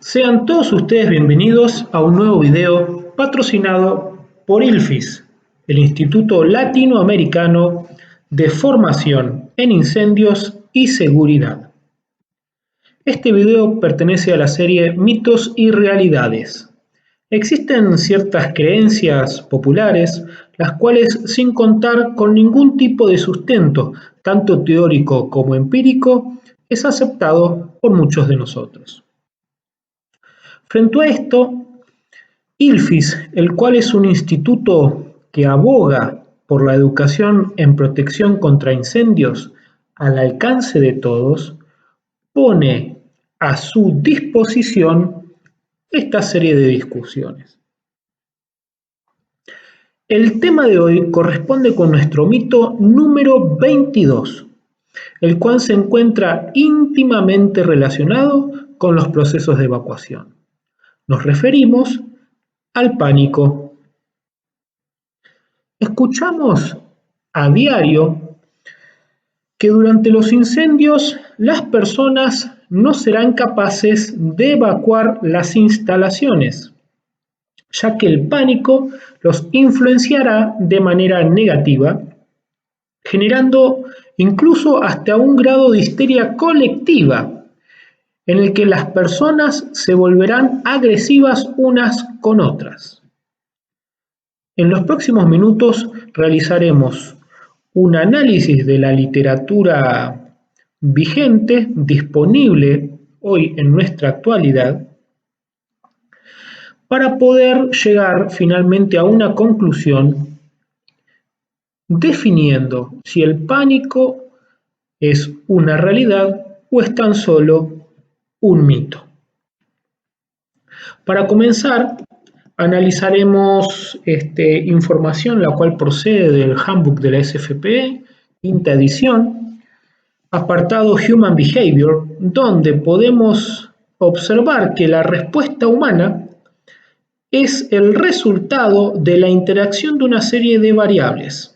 Sean todos ustedes bienvenidos a un nuevo video patrocinado por ILFIS, el Instituto Latinoamericano de Formación en Incendios y Seguridad. Este video pertenece a la serie Mitos y Realidades. Existen ciertas creencias populares, las cuales, sin contar con ningún tipo de sustento, tanto teórico como empírico, es aceptado por muchos de nosotros. Frente a esto, ILFIS, el cual es un instituto que aboga por la educación en protección contra incendios al alcance de todos, pone a su disposición esta serie de discusiones. El tema de hoy corresponde con nuestro mito número 22, el cual se encuentra íntimamente relacionado con los procesos de evacuación. Nos referimos al pánico. Escuchamos a diario que durante los incendios las personas no serán capaces de evacuar las instalaciones, ya que el pánico los influenciará de manera negativa, generando incluso hasta un grado de histeria colectiva, en el que las personas se volverán agresivas unas con otras. En los próximos minutos realizaremos un análisis de la literatura vigente, disponible hoy en nuestra actualidad, para poder llegar finalmente a una conclusión definiendo si el pánico es una realidad o es tan solo un mito. Para comenzar, analizaremos información la cual procede del Handbook de la SFPE, quinta edición, apartado Human Behavior, donde podemos observar que la respuesta humana es el resultado de la interacción de una serie de variables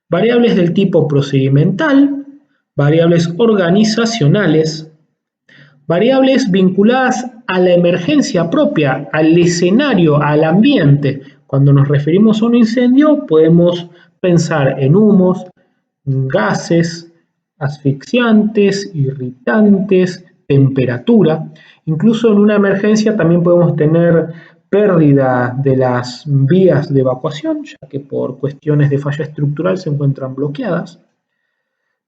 del tipo procedimental, variables organizacionales, variables vinculadas a la emergencia propia, al escenario, al ambiente. Cuando nos referimos a un incendio, podemos pensar en humos, gases, asfixiantes, irritantes, temperatura. Incluso en una emergencia también podemos tener pérdida de las vías de evacuación, ya que por cuestiones de falla estructural se encuentran bloqueadas.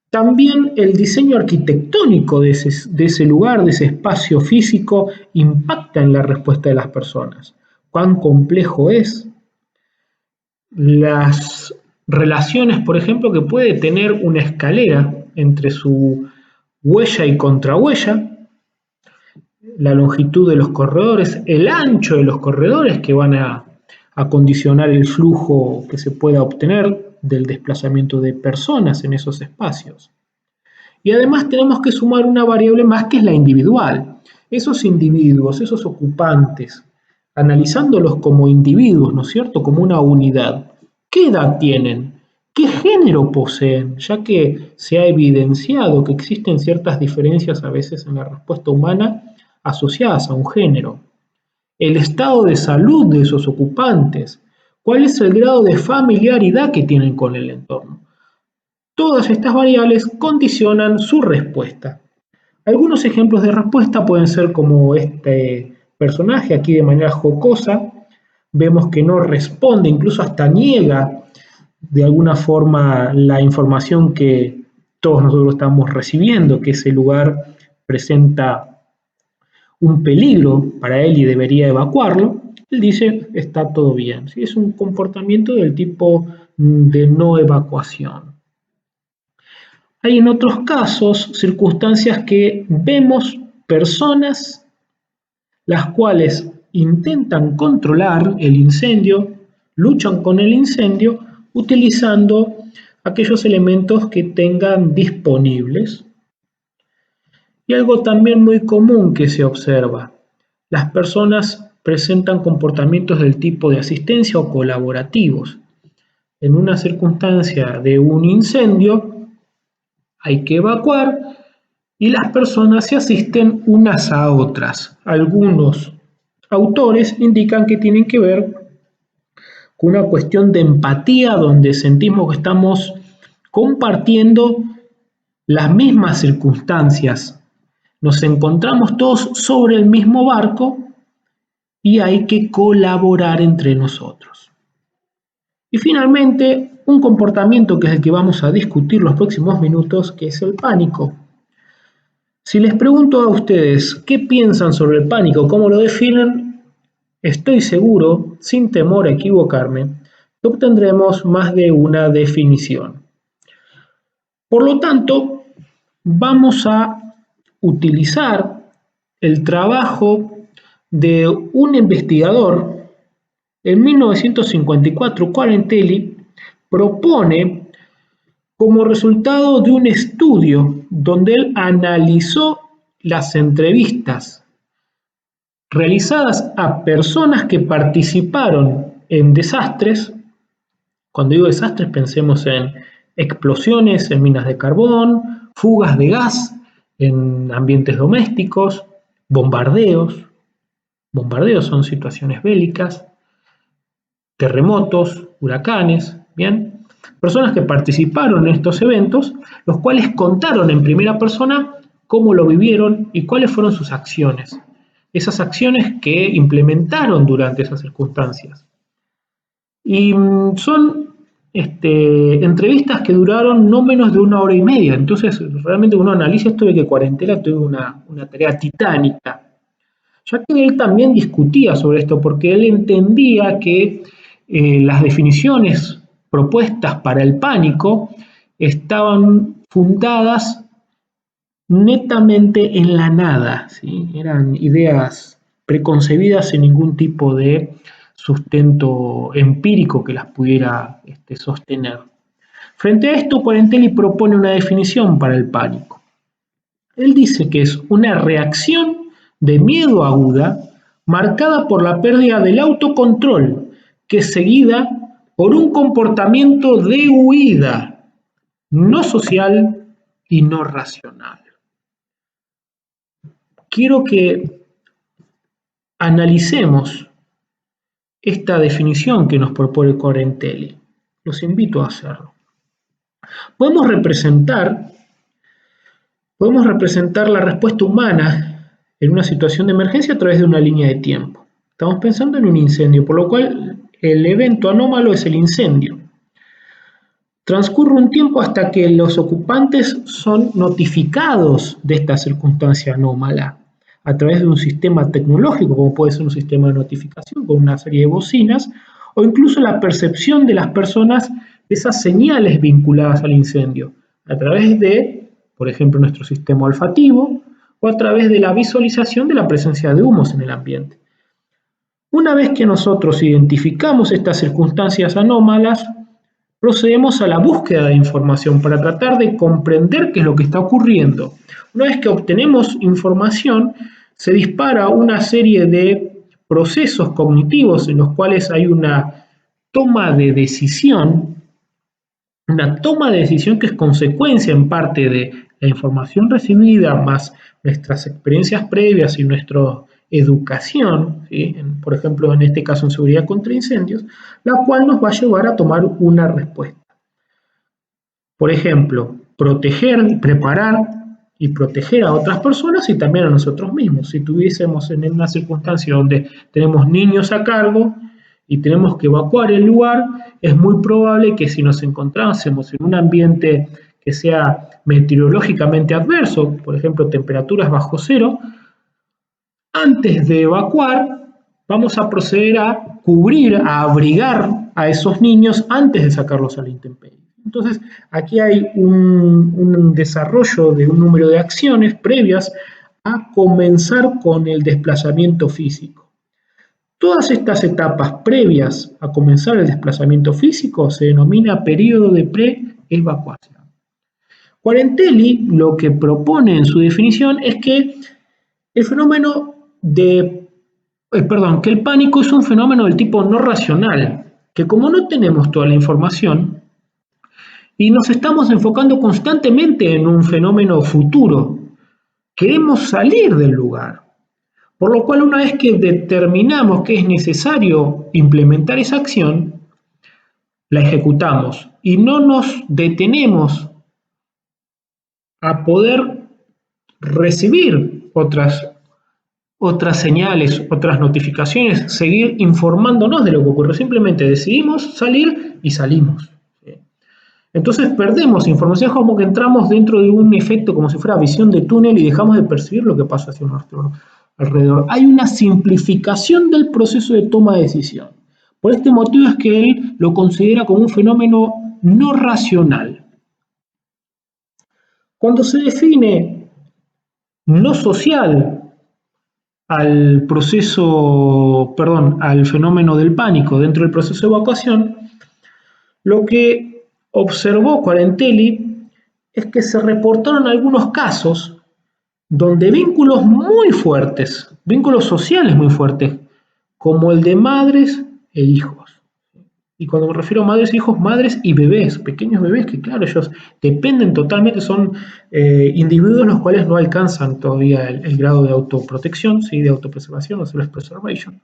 También el diseño arquitectónico de ese lugar, de ese espacio físico, impacta en la respuesta de las personas. ¿Cuán complejo es? Las relaciones, por ejemplo, que puede tener una escalera entre su huella y contrahuella, la longitud de los corredores, el ancho de los corredores que van a condicionar el flujo que se pueda obtener del desplazamiento de personas en esos espacios. Y además tenemos que sumar una variable más que es la individual. Esos individuos, esos ocupantes, analizándolos como individuos, ¿no es cierto?, como una unidad, ¿qué edad tienen? ¿Qué género poseen? Ya que se ha evidenciado que existen ciertas diferencias a veces en la respuesta humana asociadas a un género. El estado de salud de esos ocupantes, cuál es el grado de familiaridad que tienen con el entorno. Todas estas variables condicionan su respuesta. Algunos ejemplos de respuesta pueden ser como este personaje aquí de manera jocosa. Vemos que no responde, incluso hasta niega de alguna forma la información que todos nosotros estamos recibiendo, que ese lugar presenta un peligro para él y debería evacuarlo. Él dice, está todo bien. ¿Sí? Es un comportamiento del tipo de no evacuación. Hay en otros casos circunstancias que vemos personas las cuales intentan controlar el incendio, luchan con el incendio utilizando aquellos elementos que tengan disponibles. Y algo también muy común que se observa, las personas presentan comportamientos del tipo de asistencia o colaborativos. En una circunstancia de un incendio hay que evacuar y las personas se asisten unas a otras. Algunos autores indican que tienen que ver con una cuestión de empatía donde sentimos que estamos compartiendo las mismas circunstancias. Nos encontramos todos sobre el mismo barco y hay que colaborar entre nosotros. Y finalmente, un comportamiento que es el que vamos a discutir los próximos minutos, que es el pánico. Si les pregunto a ustedes qué piensan sobre el pánico, cómo lo definen, estoy seguro, sin temor a equivocarme, que obtendremos más de una definición. Por lo tanto, vamos a utilizar el trabajo de un investigador. En 1954, Quarantelli propone, como resultado de un estudio donde él analizó las entrevistas realizadas a personas que participaron en desastres. Cuando digo desastres, pensemos en explosiones en minas de carbón, fugas de gas en ambientes domésticos, bombardeos. Bombardeos son situaciones bélicas, terremotos, huracanes, ¿bien? Personas que participaron en estos eventos, los cuales contaron en primera persona cómo lo vivieron y cuáles fueron sus acciones. Esas acciones que implementaron durante esas circunstancias. Y son entrevistas que duraron no menos de 1 hora y media. Entonces, realmente uno analiza esto de que Quarantelli tuvo una tarea titánica, ya que él también discutía sobre esto, porque él entendía que las definiciones propuestas para el pánico estaban fundadas netamente en la nada, ¿sí? Eran ideas preconcebidas sin ningún tipo de sustento empírico que las pudiera sostener. Frente a esto, Quarantelli propone una definición para el pánico. Él dice que es una reacción de miedo aguda marcada por la pérdida del autocontrol, que es seguida por un comportamiento de huida, no social y no racional. Quiero que analicemos esta definición que nos propone Quarantelli. Los invito a hacerlo. Podemos representar la respuesta humana en una situación de emergencia a través de una línea de tiempo. Estamos pensando en un incendio, por lo cual el evento anómalo es el incendio. Transcurre un tiempo hasta que los ocupantes son notificados de esta circunstancia anómala a través de un sistema tecnológico, como puede ser un sistema de notificación con una serie de bocinas, o incluso la percepción de las personas de esas señales vinculadas al incendio, a través de, por ejemplo, nuestro sistema olfativo, o a través de la visualización de la presencia de humos en el ambiente. Una vez que nosotros identificamos estas circunstancias anómalas, procedemos a la búsqueda de información para tratar de comprender qué es lo que está ocurriendo. Una vez que obtenemos información, se dispara una serie de procesos cognitivos en los cuales hay una toma de decisión que es consecuencia en parte de la información recibida, más nuestras experiencias previas y nuestra educación, ¿sí? Por ejemplo, en este caso en seguridad contra incendios, la cual nos va a llevar a tomar una respuesta. Por ejemplo, proteger, preparar y proteger a otras personas y también a nosotros mismos. Si tuviésemos en una circunstancia donde tenemos niños a cargo y tenemos que evacuar el lugar, es muy probable que si nos encontrásemos en un ambiente que sea meteorológicamente adverso, por ejemplo, temperaturas bajo cero, antes de evacuar, vamos a proceder a cubrir, a abrigar a esos niños antes de sacarlos a la intemperie. Entonces, aquí hay un desarrollo de un número de acciones previas a comenzar con el desplazamiento físico. Todas estas etapas previas a comenzar el desplazamiento físico se denomina periodo de pre-evacuación. Quarantelli lo que propone en su definición es que el fenómeno que el pánico es un fenómeno del tipo no racional, que como no tenemos toda la información y nos estamos enfocando constantemente en un fenómeno futuro, queremos salir del lugar. Por lo cual, una vez que determinamos que es necesario implementar esa acción, la ejecutamos y no nos detenemos a poder recibir otras señales, otras notificaciones, seguir informándonos de lo que ocurre. Simplemente decidimos salir y salimos. Entonces perdemos información, es como que entramos dentro de un efecto como si fuera visión de túnel y dejamos de percibir lo que pasa hacia nuestro alrededor. Hay una simplificación del proceso de toma de decisión. Por este motivo es que él lo considera como un fenómeno no racional. Cuando se define no social al fenómeno del pánico dentro del proceso de evacuación, lo que observó Quarentelli es que se reportaron algunos casos donde vínculos muy fuertes, vínculos sociales muy fuertes, como el de madres e hijos. Y cuando me refiero a madres e hijos, madres y bebés, pequeños bebés que claro, ellos dependen totalmente, son individuos los cuales no alcanzan todavía el grado de autoprotección, ¿sí? De autopreservación o self-preservation,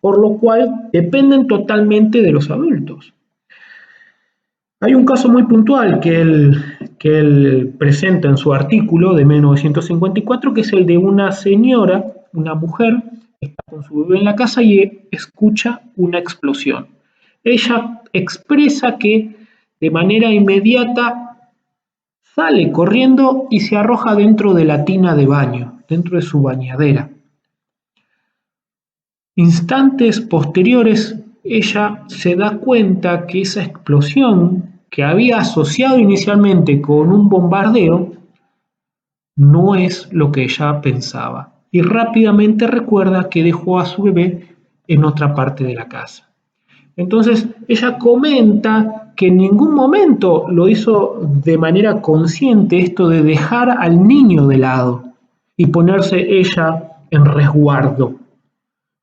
por lo cual dependen totalmente de los adultos. Hay un caso muy puntual que él presenta en su artículo de 1954, que es el de una señora, una mujer, que está con su bebé en la casa y escucha una explosión. Ella expresa que de manera inmediata sale corriendo y se arroja dentro de la tina de baño, dentro de su bañadera. Instantes posteriores, ella se da cuenta que esa explosión que había asociado inicialmente con un bombardeo no es lo que ella pensaba y rápidamente recuerda que dejó a su bebé en otra parte de la casa. Entonces ella comenta que en ningún momento lo hizo de manera consciente esto de dejar al niño de lado y ponerse ella en resguardo.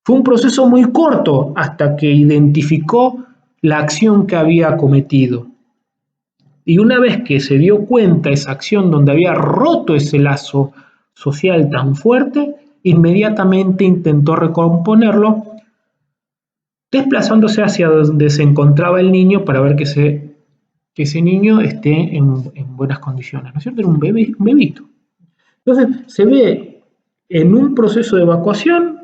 Fue un proceso muy corto hasta que identificó la acción que había cometido. Y una vez que se dio cuenta esa acción donde había roto ese lazo social tan fuerte, inmediatamente intentó recomponerlo, desplazándose hacia donde se encontraba el niño para ver que ese niño esté en buenas condiciones, ¿no es cierto? Era un bebito. Entonces se ve en un proceso de evacuación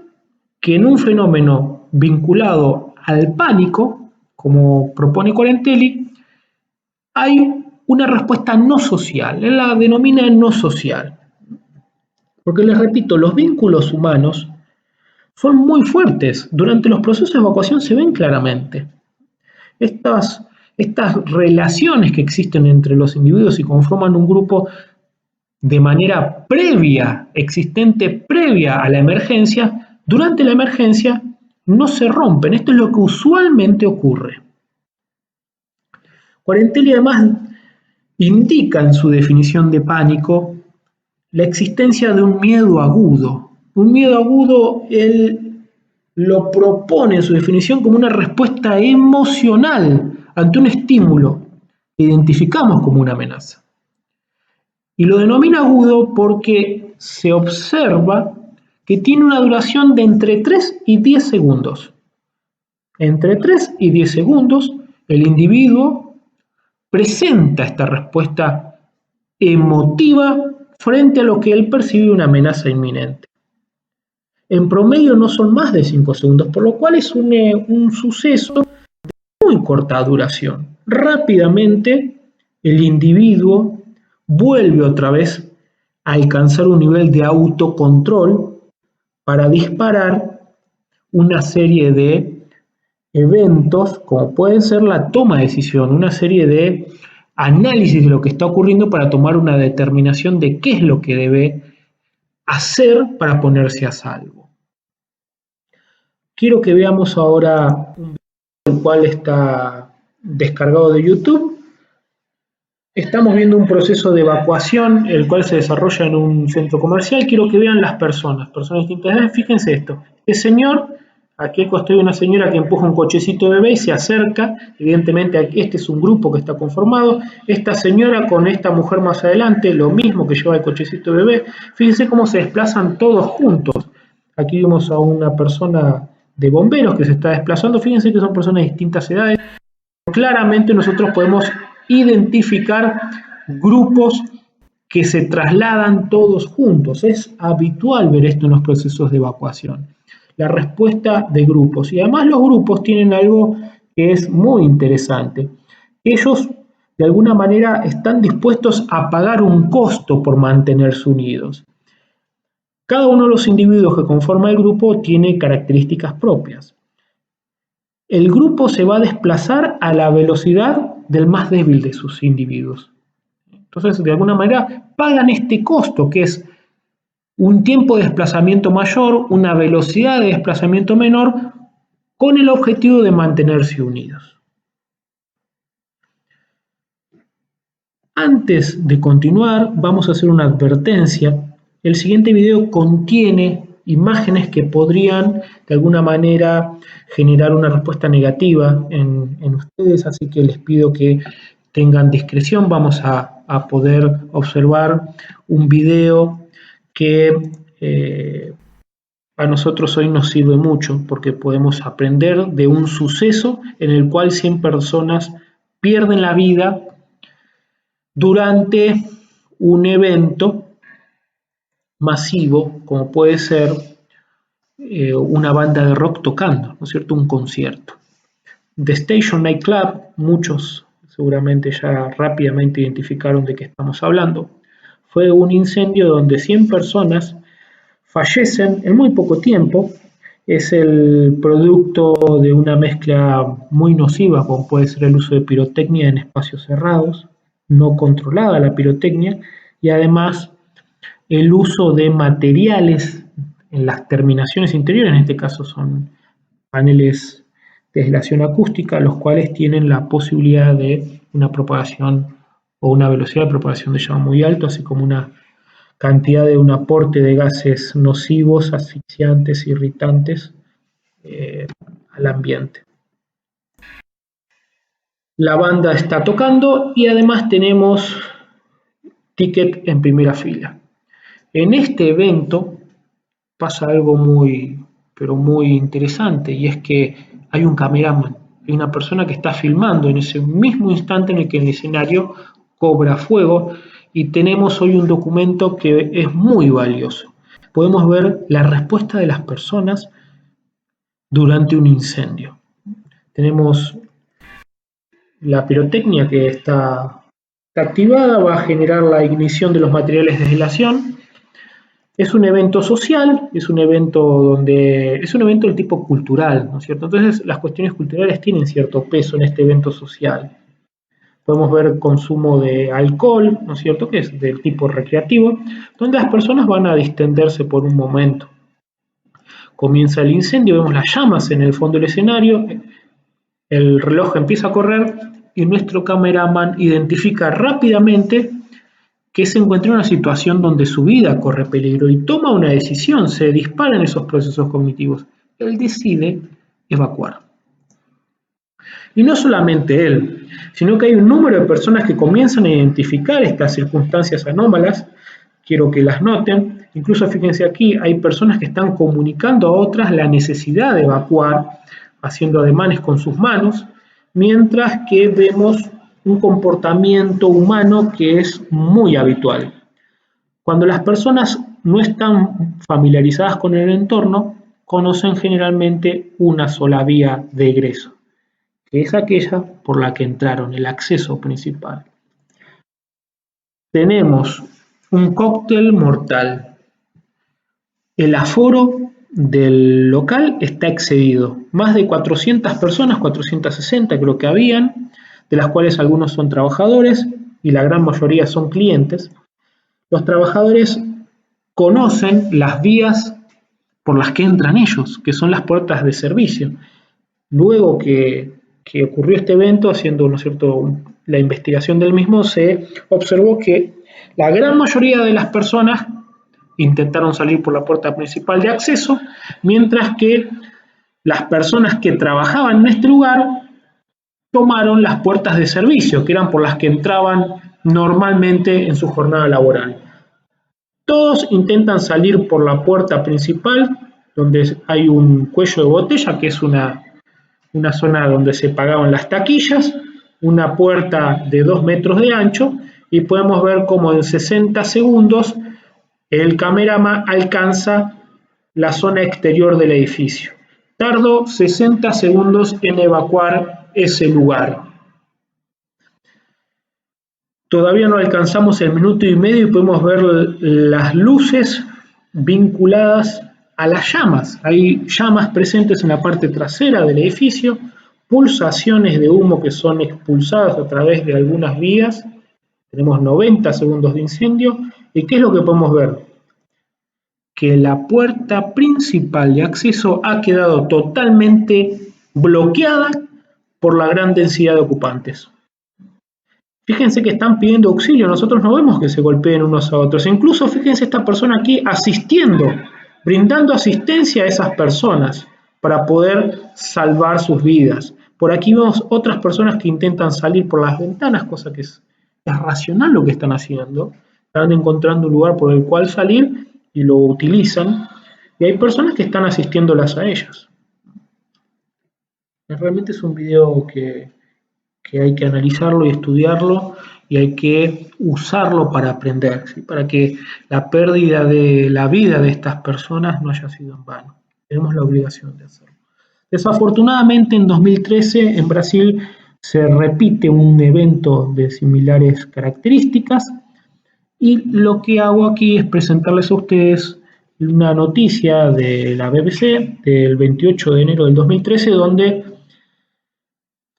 que en un fenómeno vinculado al pánico, como propone Quarentelli, hay una respuesta no social, él la denomina no social. Porque les repito, los vínculos humanos son muy fuertes. Durante los procesos de evacuación se ven claramente. Estas relaciones que existen entre los individuos y conforman un grupo de manera previa, existente previa a la emergencia, durante la emergencia no se rompen. Esto es lo que usualmente ocurre. Quarentelli además indica en su definición de pánico la existencia de un miedo agudo. Un miedo agudo él lo propone en su definición como una respuesta emocional ante un estímulo que identificamos como una amenaza. Y lo denomina agudo porque se observa que tiene una duración de entre 3 y 10 segundos. Entre 3 y 10 segundos el individuo presenta esta respuesta emotiva frente a lo que él percibe una amenaza inminente. En promedio no son más de 5 segundos, por lo cual es un suceso de muy corta duración. Rápidamente el individuo vuelve otra vez a alcanzar un nivel de autocontrol para disparar una serie de eventos, como pueden ser la toma de decisión, una serie de análisis de lo que está ocurriendo para tomar una determinación de qué es lo que debe hacer para ponerse a salvo. Quiero que veamos ahora un video el cual está descargado de YouTube. Estamos viendo un proceso de evacuación, el cual se desarrolla en un centro comercial. Quiero que vean las personas distintas. Fíjense esto. Este señor Aquí al costado hay una señora que empuja un cochecito de bebé y se acerca. Evidentemente este es un grupo que está conformado. Esta señora con esta mujer más adelante, lo mismo que lleva el cochecito de bebé. Fíjense cómo se desplazan todos juntos. Aquí vemos a una persona de bomberos que se está desplazando. Fíjense que son personas de distintas edades. Claramente nosotros podemos identificar grupos que se trasladan todos juntos. Es habitual ver esto en los procesos de evacuación. La respuesta de grupos. Y además los grupos tienen algo que es muy interesante. Ellos de alguna manera están dispuestos a pagar un costo por mantenerse unidos. Cada uno de los individuos que conforma el grupo tiene características propias. El grupo se va a desplazar a la velocidad del más débil de sus individuos. Entonces, de alguna manera, pagan este costo, que es un tiempo de desplazamiento mayor, una velocidad de desplazamiento menor, con el objetivo de mantenerse unidos. Antes de continuar, vamos a hacer una advertencia. El siguiente video contiene imágenes que podrían de alguna manera generar una respuesta negativa en ustedes, así que les pido que tengan discreción. Vamos a poder observar un video que a nosotros hoy nos sirve mucho porque podemos aprender de un suceso en el cual 100 personas pierden la vida durante un evento masivo, como puede ser una banda de rock tocando, ¿no es cierto?, un concierto. The Station Night Club, muchos seguramente ya rápidamente identificaron de qué estamos hablando, fue un incendio donde 100 personas fallecen en muy poco tiempo. Es el producto de una mezcla muy nociva, como puede ser el uso de pirotecnia en espacios cerrados, no controlada la pirotecnia, y además el uso de materiales en las terminaciones interiores, en este caso son paneles de aislación acústica, los cuales tienen la posibilidad de una propagación o una velocidad de propagación de llama muy alto, así como una cantidad de un aporte de gases nocivos, asfixiantes, irritantes al ambiente. La banda está tocando y además tenemos ticket en primera fila. En este evento pasa algo pero muy interesante, y es que hay un cameraman, hay una persona que está filmando en ese mismo instante en el que el escenario cobra fuego, y tenemos hoy un documento que es muy valioso. Podemos ver la respuesta de las personas durante un incendio. Tenemos la pirotecnia que está activada, va a generar la ignición de los materiales de aislación. Es un evento social, es un evento del tipo cultural, ¿no es cierto? Entonces las cuestiones culturales tienen cierto peso en este evento social. Podemos ver consumo de alcohol, ¿no es cierto?, que es del tipo recreativo, donde las personas van a distenderse por un momento. Comienza el incendio, vemos las llamas en el fondo del escenario, el reloj empieza a correr y nuestro cameraman identifica rápidamente que se encuentra en una situación donde su vida corre peligro y toma una decisión, se disparan esos procesos cognitivos. Él decide evacuar. Y no solamente él, sino que hay un número de personas que comienzan a identificar estas circunstancias anómalas. Quiero que las noten. Incluso fíjense aquí, hay personas que están comunicando a otras la necesidad de evacuar, haciendo ademanes con sus manos, mientras que vemos un comportamiento humano que es muy habitual. Cuando las personas no están familiarizadas con el entorno, conocen generalmente una sola vía de egreso, que es aquella por la que entraron, el acceso principal. Tenemos un cóctel mortal. El aforo del local está excedido. Más de 400 personas, 460 creo que habían, de las cuales algunos son trabajadores y la gran mayoría son clientes. Los trabajadores conocen las vías por las que entran ellos, que son las puertas de servicio. Luego que ocurrió este evento, haciendo, ¿no es cierto?, la investigación del mismo, se observó que la gran mayoría de las personas intentaron salir por la puerta principal de acceso, mientras que las personas que trabajaban en este lugar tomaron las puertas de servicio, que eran por las que entraban normalmente en su jornada laboral. Todos intentan salir por la puerta principal, donde hay un cuello de botella, que es una zona donde se pagaban las taquillas, una puerta de 2 metros de ancho, y podemos ver cómo en 60 segundos el cameraman alcanza la zona exterior del edificio. Tardó 60 segundos en evacuar ese lugar. Todavía no alcanzamos el minuto y medio y podemos ver las luces vinculadas a las llamas. Hay llamas presentes en la parte trasera del edificio, pulsaciones de humo que son expulsadas a través de algunas vías. Tenemos 90 segundos de incendio. ¿Y qué es lo que podemos ver? Que la puerta principal de acceso ha quedado totalmente bloqueada por la gran densidad de ocupantes. Fíjense que están pidiendo auxilio, nosotros no vemos que se golpeen unos a otros. Incluso fíjense esta persona aquí asistiendo, brindando asistencia a esas personas para poder salvar sus vidas. Por aquí vemos otras personas que intentan salir por las ventanas, cosa que es racional lo que están haciendo. Están encontrando un lugar por el cual salir y lo utilizan. Y hay personas que están asistiéndolas a ellas. Realmente es un video que hay que analizarlo y estudiarlo y hay que usarlo para aprender, ¿sí? Para que la pérdida de la vida de estas personas no haya sido en vano. Tenemos la obligación de hacerlo. Desafortunadamente en 2013 en Brasil se repite un evento de similares características y lo que hago aquí es presentarles a ustedes una noticia de la BBC del 28 de enero del 2013 donde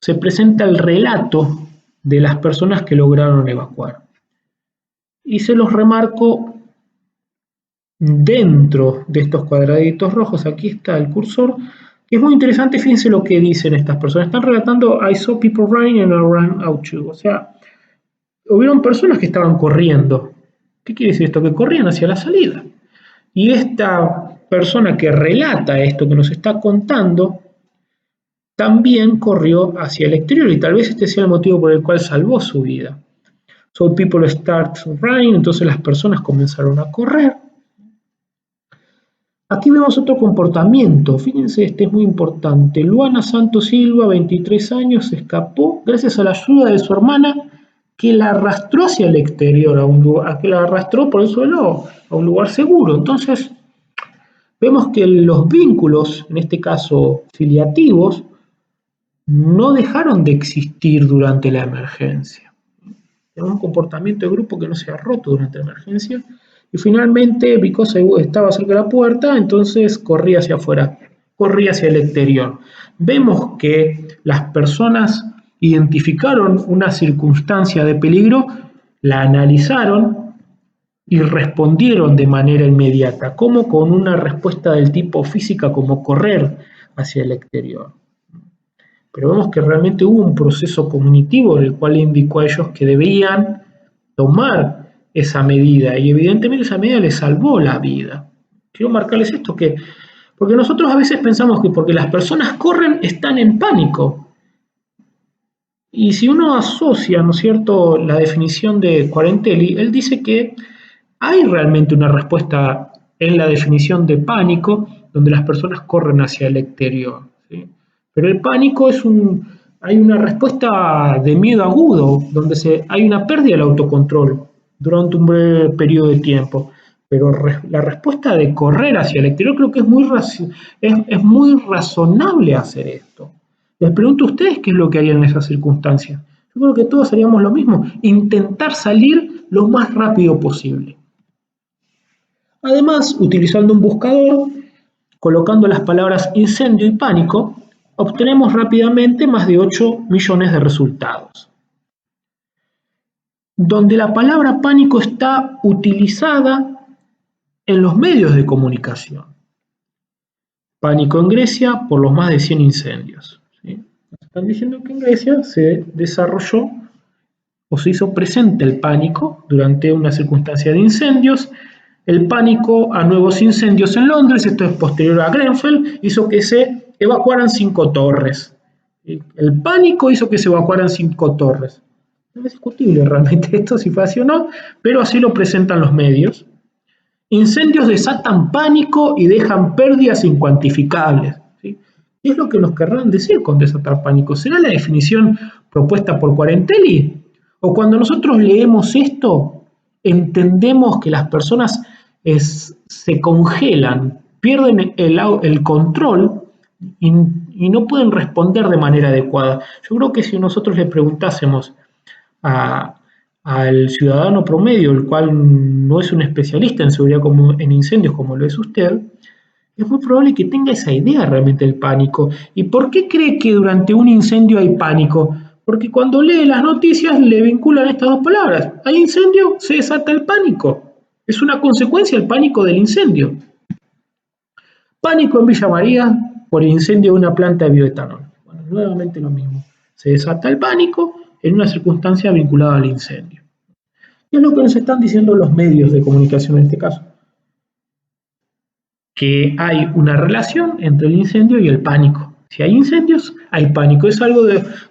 se presenta el relato de las personas que lograron evacuar. Y se los remarco dentro de estos cuadraditos rojos. Aquí está el cursor, que es muy interesante. Fíjense lo que dicen estas personas. Están relatando I saw people running and I ran out too. O sea, hubieron personas que estaban corriendo. ¿Qué quiere decir esto? Que corrían hacia la salida. Y esta persona que relata esto que nos está contando también corrió hacia el exterior y tal vez este sea el motivo por el cual salvó su vida. So people start running, entonces las personas comenzaron a correr. Aquí vemos otro comportamiento, fíjense, este es muy importante. Luana Santos Silva, 23 años, se escapó gracias a la ayuda de su hermana que la arrastró hacia el exterior, que la arrastró por el suelo a un lugar seguro. Entonces, vemos que los vínculos, en este caso filiativos, no dejaron de existir durante la emergencia. Tenemos un comportamiento de grupo que no se ha roto durante la emergencia. Y finalmente, Vicosa estaba cerca de la puerta, entonces corría hacia afuera, corría hacia el exterior. Vemos que las personas identificaron una circunstancia de peligro, la analizaron y respondieron de manera inmediata, como con una respuesta del tipo física, como correr hacia el exterior. Pero vemos que realmente hubo un proceso cognitivo en el cual indicó a ellos que debían tomar esa medida y evidentemente esa medida les salvó la vida. Quiero marcarles esto, porque nosotros a veces pensamos que porque las personas corren están en pánico. Y si uno asocia, ¿no es cierto?, la definición de Quarentelli, él dice que hay realmente una respuesta en la definición de pánico donde las personas corren hacia el exterior, ¿sí? Pero el pánico hay una respuesta de miedo agudo, donde hay una pérdida del autocontrol durante un breve periodo de tiempo. Pero la respuesta de correr hacia el exterior creo que es muy razonable hacer esto. Les pregunto a ustedes qué es lo que harían en esas circunstancias. Yo creo que todos haríamos lo mismo, intentar salir lo más rápido posible. Además, utilizando un buscador, colocando las palabras incendio y pánico, obtenemos rápidamente más de 8 millones de resultados. Donde la palabra pánico está utilizada en los medios de comunicación. Pánico en Grecia por los más de 100 incendios. ¿Sí? Están diciendo que en Grecia se desarrolló o se hizo presente el pánico durante una circunstancia de incendios. El pánico a nuevos incendios en Londres, esto es posterior a Grenfell, hizo que se evacuaran 5 torres. El pánico hizo que se evacuaran 5 torres. No es discutible realmente esto si fue así o no, pero así lo presentan los medios. Incendios desatan pánico y dejan pérdidas incuantificables. ¿Sí? ¿Qué es lo que nos querrán decir con desatar pánico? ¿Será la definición propuesta por Quarentelli? ¿O cuando nosotros leemos esto, entendemos que las personas se congelan, pierden el control y no pueden responder de manera adecuada? Yo creo que si nosotros le preguntásemos al ciudadano promedio, el cual no es un especialista en seguridad en incendios como lo es usted, es muy probable que tenga esa idea realmente del pánico. ¿Y por qué cree que durante un incendio hay pánico? Porque cuando lee las noticias le vinculan estas dos palabras. Hay incendio, se desata el pánico. Es una consecuencia el pánico del incendio. Pánico en Villa María por el incendio de una planta de bioetanol. Bueno, nuevamente lo mismo. Se desata el pánico en una circunstancia vinculada al incendio. Y es lo que nos están diciendo los medios de comunicación en este caso. Que hay una relación entre el incendio y el pánico. Si hay incendios, hay pánico. Es algo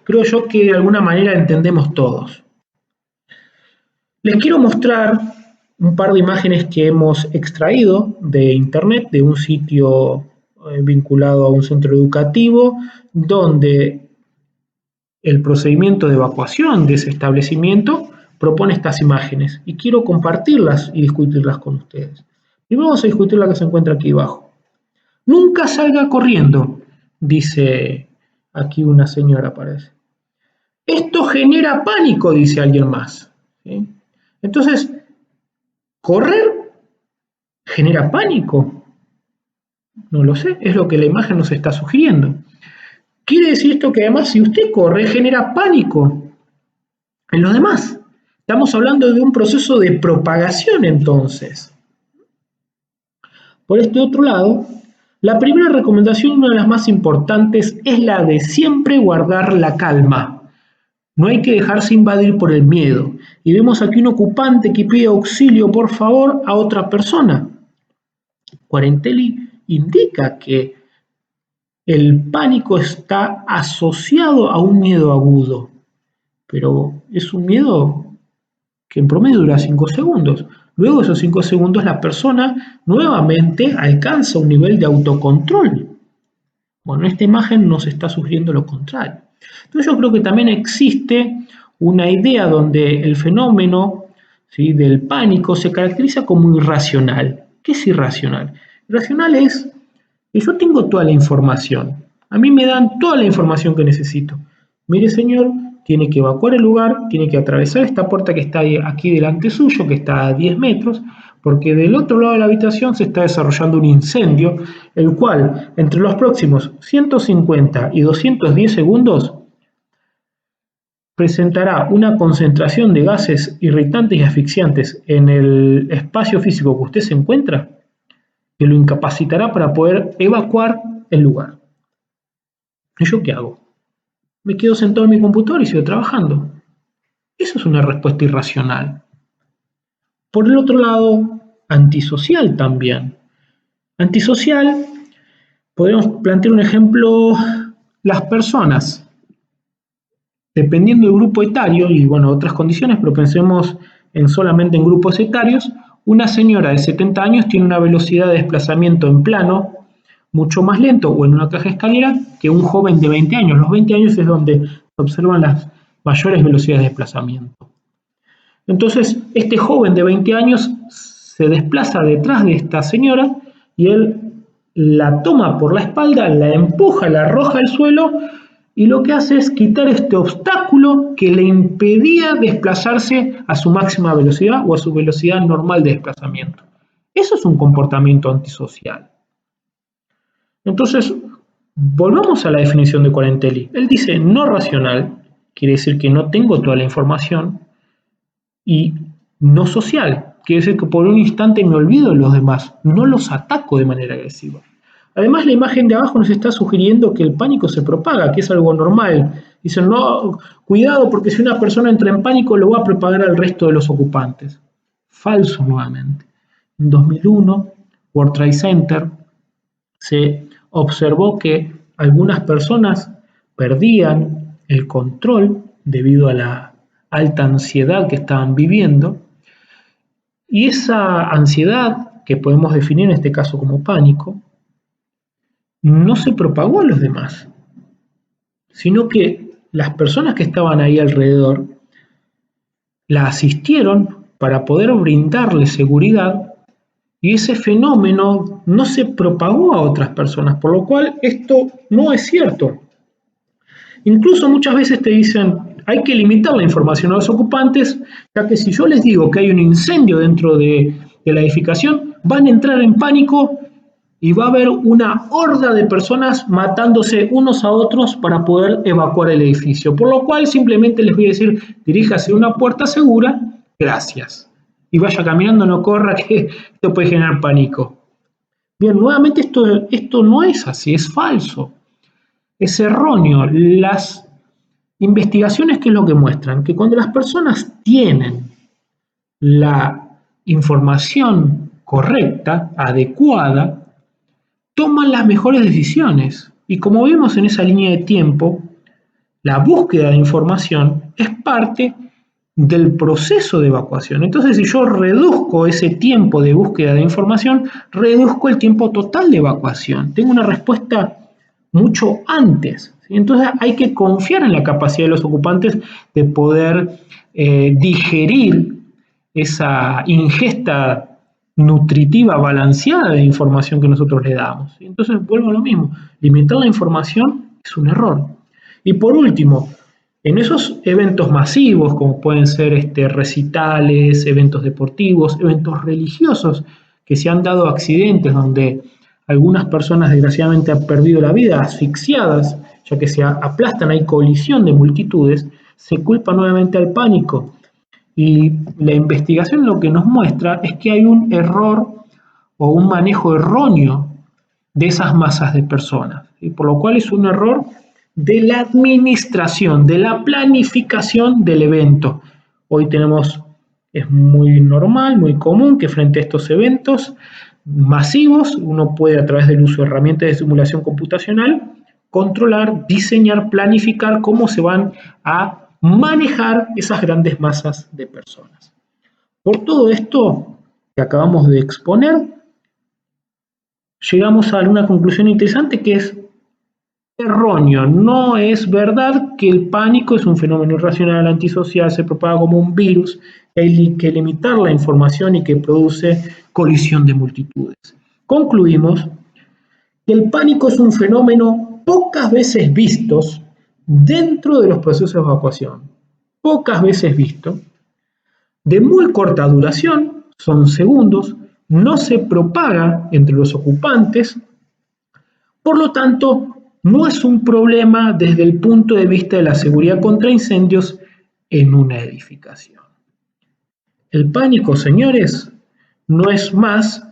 creo yo, que de alguna manera entendemos todos. Les quiero mostrar un par de imágenes que hemos extraído de internet, de un sitio vinculado a un centro educativo, donde el procedimiento de evacuación de ese establecimiento propone estas imágenes. Y quiero compartirlas y discutirlas con ustedes. Primero vamos a discutir la que se encuentra aquí abajo. Nunca salga corriendo, dice aquí una señora, parece. Esto genera pánico, dice alguien más. ¿Sí? Entonces, correr genera pánico. No lo sé, es lo que la imagen nos está sugiriendo. Quiere decir esto que además si usted corre genera pánico en los demás. Estamos hablando de un proceso de propagación entonces. Por este otro lado, la primera recomendación, una de las más importantes, es la de siempre guardar la calma. No hay que dejarse invadir por el miedo. Y vemos aquí un ocupante que pide auxilio, por favor, a otra persona. Quarentelli indica que el pánico está asociado a un miedo agudo, pero es un miedo que en promedio dura 5 segundos. Luego de esos 5 segundos la persona nuevamente alcanza un nivel de autocontrol. Bueno, esta imagen nos está sugiriendo lo contrario. Entonces yo creo que también existe una idea donde el fenómeno, ¿sí?, del pánico se caracteriza como irracional. ¿Qué es irracional? Irracional es que yo tengo toda la información. A mí me dan toda la información que necesito. Mire, señor, tiene que evacuar el lugar, tiene que atravesar esta puerta que está aquí delante suyo, que está a 10 metros, porque del otro lado de la habitación se está desarrollando un incendio, el cual entre los próximos 150 y 210 segundos presentará una concentración de gases irritantes y asfixiantes en el espacio físico que usted se encuentra, que lo incapacitará para poder evacuar el lugar. ¿Y yo qué hago? Me quedo sentado en mi computador y sigo trabajando. Eso es una respuesta irracional. Por el otro lado, antisocial también. Antisocial, podemos plantear un ejemplo, las personas, dependiendo del grupo etario y bueno, otras condiciones, pero pensemos solamente en grupos etarios. Una señora de 70 años tiene una velocidad de desplazamiento en plano mucho más lento o en una caja escalera que un joven de 20 años. Los 20 años es donde se observan las mayores velocidades de desplazamiento. Entonces, este joven de 20 años se desplaza detrás de esta señora y él la toma por la espalda, la empuja, la arroja al suelo y lo que hace es quitar este obstáculo que le impedía desplazarse a su máxima velocidad o a su velocidad normal de desplazamiento. Eso es un comportamiento antisocial. Entonces, volvamos a la definición de Quarentelli. Él dice no racional, quiere decir que no tengo toda la información, y no social, quiere decir que por un instante me olvido de los demás, no los ataco de manera agresiva. Además, la imagen de abajo nos está sugiriendo que el pánico se propaga, que es algo normal. Dicen, no, cuidado, porque si una persona entra en pánico lo va a propagar al resto de los ocupantes. Falso nuevamente. En 2001, World Trade Center se observó que algunas personas perdían el control debido a la alta ansiedad que estaban viviendo, y esa ansiedad, que podemos definir en este caso como pánico, no se propagó a los demás, sino que las personas que estaban ahí alrededor la asistieron para poder brindarle seguridad, y ese fenómeno no se propagó a otras personas, por lo cual esto no es cierto. Incluso muchas veces te dicen, hay que limitar la información a los ocupantes, ya que si yo les digo que hay un incendio dentro de la edificación, van a entrar en pánico y va a haber una horda de personas matándose unos a otros para poder evacuar el edificio. Por lo cual simplemente les voy a decir, diríjase a una puerta segura, gracias. Y vaya caminando, no corra, que esto puede generar pánico. Bien, nuevamente esto no es así, es falso. Es erróneo. Las investigaciones, ¿qué es lo que muestran? Que cuando las personas tienen la información correcta, adecuada, toman las mejores decisiones. Y como vemos en esa línea de tiempo, la búsqueda de información es parte del proceso de evacuación. Entonces, si yo reduzco ese tiempo de búsqueda de información, reduzco el tiempo total de evacuación. Tengo una respuesta mucho antes. Entonces, hay que confiar en la capacidad de los ocupantes de poder digerir esa ingesta nutritiva, balanceada de información que nosotros le damos. Entonces, vuelvo a lo mismo, limitar la información es un error. Y por último, en esos eventos masivos, como pueden ser recitales, eventos deportivos, eventos religiosos, que se han dado accidentes donde algunas personas desgraciadamente han perdido la vida asfixiadas, ya que se aplastan, hay colisión de multitudes, se culpa nuevamente al pánico. Y la investigación lo que nos muestra es que hay un error o un manejo erróneo de esas masas de personas, y por lo cual es un error de la administración, de la planificación del evento. Hoy es muy normal, muy común que frente a estos eventos masivos uno puede, a través del uso de herramientas de simulación computacional, controlar, diseñar, planificar cómo se van a manejar esas grandes masas de personas. Por todo esto que acabamos de exponer, llegamos a una conclusión interesante, que es erróneo. No es verdad que el pánico es un fenómeno irracional, antisocial, se propaga como un virus, hay que limitar la información y que produce colisión de multitudes. Concluimos que el pánico es un fenómeno pocas veces visto dentro de los procesos de evacuación. Pocas veces visto, de muy corta duración, son segundos, no se propaga entre los ocupantes, por lo tanto, no es un problema desde el punto de vista de la seguridad contra incendios en una edificación. El pánico, señores, no es más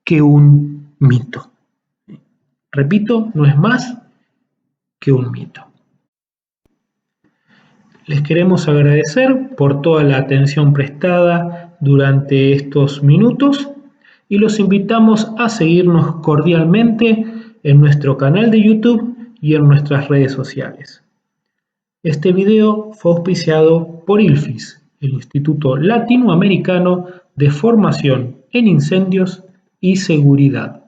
que un mito. Repito, no es más que un mito. Les queremos agradecer por toda la atención prestada durante estos minutos y los invitamos a seguirnos cordialmente en nuestro canal de YouTube y en nuestras redes sociales. Este video fue auspiciado por ILFIS, el Instituto Latinoamericano de Formación en Incendios y Seguridad.